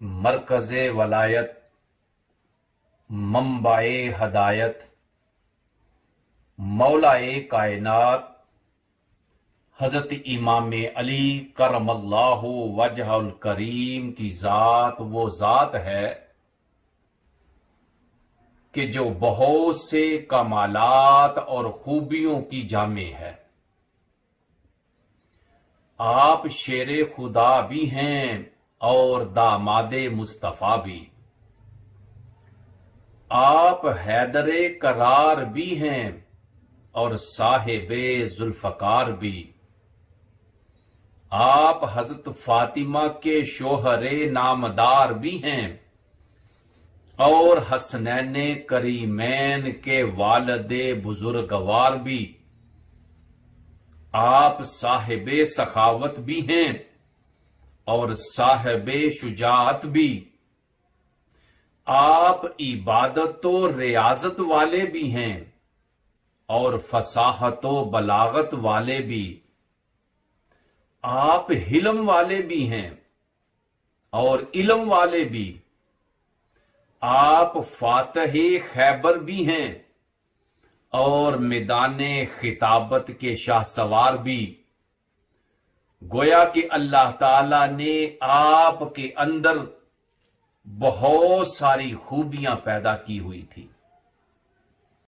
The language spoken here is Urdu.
مرکز ولایت، منبع ہدایت، مولائے کائنات حضرت امام علی کرم اللہ وجہ الکریم کی ذات وہ ذات ہے کہ جو بہت سے کمالات اور خوبیوں کی جامع ہے۔ آپ شیر خدا بھی ہیں اور داماد مصطفیٰ بھی۔ آپ حیدر کرار بھی ہیں اور صاحب ذوالفقار بھی۔ آپ حضرت فاطمہ کے شوہر نامدار بھی ہیں اور حسنین کریمین کے والد بزرگوار بھی۔ آپ صاحب سخاوت بھی ہیں اور صاحب شجاعت بھی۔ آپ عبادت و ریاضت والے بھی ہیں اور فصاحت و بلاغت والے بھی۔ آپ حلم والے بھی ہیں اور علم والے بھی۔ آپ فاتح خیبر بھی ہیں اور میدان خطابت کے شاہ سوار بھی۔ گویا کہ اللہ تعالی نے آپ کے اندر بہت ساری خوبیاں پیدا کی ہوئی تھی۔